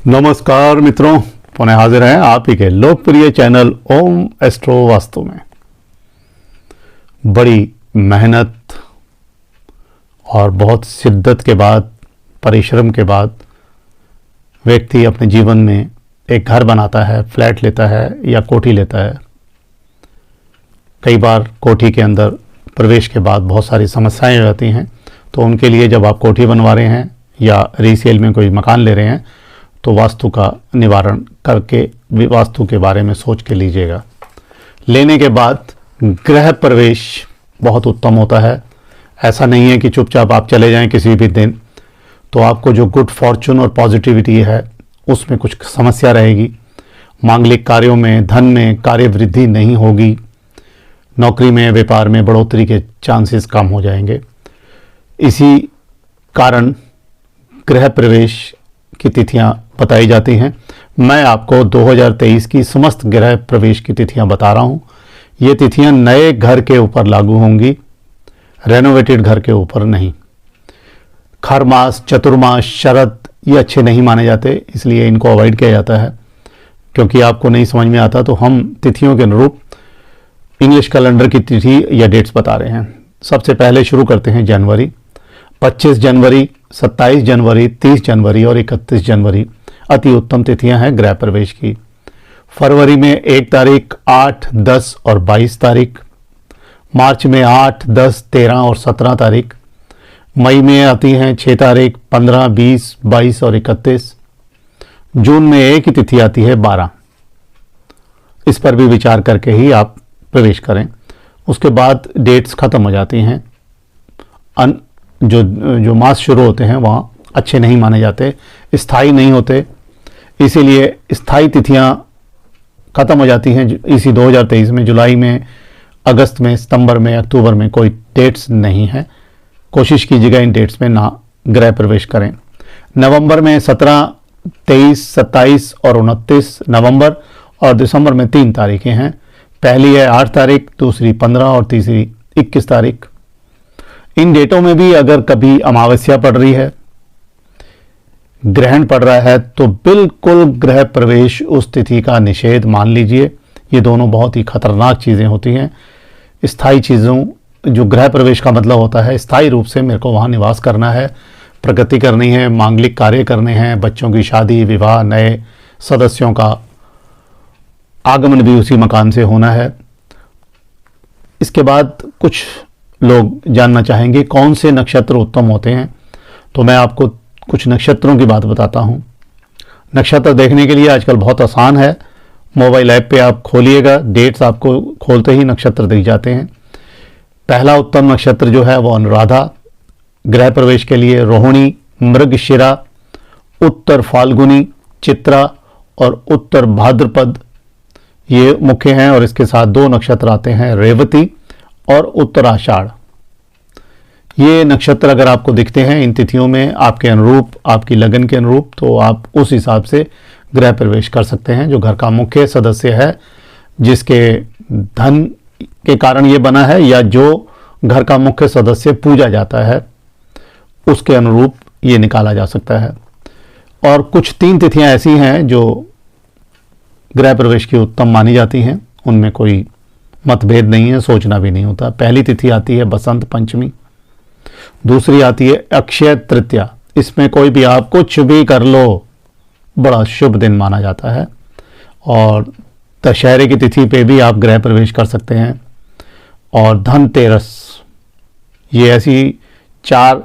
नमस्कार मित्रों, पुनः हाजिर हैं आप ही के लोकप्रिय चैनल ओम एस्ट्रो वास्तु में। बड़ी मेहनत और बहुत शिद्दत के बाद, परिश्रम के बाद व्यक्ति अपने जीवन में एक घर बनाता है, फ्लैट लेता है या कोठी लेता है। कई बार कोठी के अंदर प्रवेश के बाद बहुत सारी समस्याएं हो जाती हैं, तो उनके लिए जब आप कोठी बनवा रहे हैं या रीसेल में कोई मकान ले रहे हैं तो वास्तु का निवारण करके वास्तु के बारे में सोच के लीजिएगा। लेने के बाद गृह प्रवेश बहुत उत्तम होता है। ऐसा नहीं है कि चुपचाप आप चले जाएं किसी भी दिन, तो आपको जो गुड फॉर्चून और पॉजिटिविटी है उसमें कुछ समस्या रहेगी। मांगलिक कार्यों में, धन में कार्य वृद्धि नहीं होगी। नौकरी में, व्यापार में बढ़ोतरी के चांसेस कम हो जाएंगे। इसी कारण गृह प्रवेश की तिथियां बताई जाती हैं। मैं आपको 2023 की समस्त गृह प्रवेश की तिथियां बता रहा हूं। ये तिथियां नए घर के ऊपर लागू होंगी, रेनोवेटेड घर के ऊपर नहीं। खरमास, चतुर्मास, शरद ये अच्छे नहीं माने जाते, इसलिए इनको अवॉइड किया जाता है। क्योंकि आपको नहीं समझ में आता तो हम तिथियों के अनुरूप इंग्लिश कैलेंडर की तिथि या डेट्स बता रहे हैं। सबसे पहले शुरू करते हैं जनवरी। 25 जनवरी, 27 जनवरी, 30 जनवरी और 31 जनवरी अति उत्तम तिथियां हैं गृह प्रवेश की। फरवरी में 1 तारीख, 8, 10 और 22 तारीख। मार्च में 8, 10, 13 और 17 तारीख। मई में आती हैं 6 तारीख, 15, 20, 22 और 31। जून में एक ही तिथि आती है 12। इस पर भी विचार करके ही आप प्रवेश करें। उसके बाद डेट्स खत्म हो जाती हैं। जो मास शुरू होते हैं वहाँ अच्छे नहीं माने जाते, स्थायी नहीं होते, इसीलिए स्थायी तिथियाँ ख़त्म हो जाती हैं इसी 2023 में। जुलाई में, अगस्त में, सितंबर में, अक्टूबर में कोई डेट्स नहीं है। कोशिश कीजिएगा इन डेट्स में ना गृह प्रवेश करें। नवंबर में 17, 23, 27 और 29 नवंबर और दिसंबर में 3 तारीखें हैं। पहली है 8 तारीख, दूसरी 15 और तीसरी 21 तारीख। इन डेटों में भी अगर कभी अमावस्या पड़ रही है, ग्रहण पड़ रहा है, तो बिल्कुल गृह प्रवेश उस तिथि का निषेध मान लीजिए। ये दोनों बहुत ही खतरनाक चीज़ें होती हैं। स्थायी चीज़ों, जो गृह प्रवेश का मतलब होता है स्थायी रूप से मेरे को वहाँ निवास करना है, प्रगति करनी है, मांगलिक कार्य करने हैं, बच्चों की शादी, विवाह, नए सदस्यों का आगमन भी उसी मकान से होना है। इसके बाद कुछ लोग जानना चाहेंगे कौन से नक्षत्र उत्तम होते हैं, तो मैं आपको कुछ नक्षत्रों की बात बताता हूं। नक्षत्र देखने के लिए आजकल बहुत आसान है। मोबाइल ऐप पे आप खोलिएगा, डेट्स आपको खोलते ही नक्षत्र दिख जाते हैं। पहला उत्तम नक्षत्र जो है वो अनुराधा। गृह प्रवेश के लिए रोहिणी, मृगशिरा, उत्तर फाल्गुनी, चित्रा और उत्तर भाद्रपद ये मुख्य हैं। और इसके साथ 2 नक्षत्र आते हैं, रेवती और उत्तराषाढ़। ये नक्षत्र अगर आपको दिखते हैं इन तिथियों में आपके अनुरूप, आपकी लगन के अनुरूप, तो आप उस हिसाब से गृह प्रवेश कर सकते हैं। जो घर का मुख्य सदस्य है, जिसके धन के कारण ये बना है, या जो घर का मुख्य सदस्य पूजा जाता है, उसके अनुरूप ये निकाला जा सकता है। और कुछ 3 तिथियां ऐसी हैं जो गृह प्रवेश की उत्तम मानी जाती हैं। उनमें कोई मतभेद नहीं है, सोचना भी नहीं होता। पहली तिथि आती है बसंत पंचमी, दूसरी आती है अक्षय तृतीया। इसमें कोई भी आप कुछ भी कर लो, बड़ा शुभ दिन माना जाता है। और दशहरे की तिथि पे भी आप गृह प्रवेश कर सकते हैं। और धनतेरस, ये ऐसी 4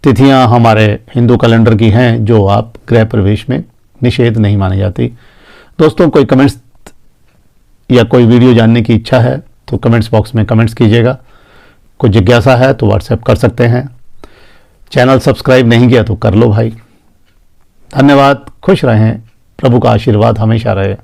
तिथियां हमारे हिंदू कैलेंडर की हैं जो आप गृह प्रवेश में निषेध नहीं मानी जाती। दोस्तों, कोई कमेंट्स या कोई वीडियो जानने की इच्छा है तो कमेंट्स बॉक्स में कमेंट्स कीजिएगा। कोई जिज्ञासा है तो व्हाट्सएप कर सकते हैं। चैनल सब्सक्राइब नहीं किया तो कर लो भाई। धन्यवाद, खुश रहें, प्रभु का आशीर्वाद हमेशा रहे।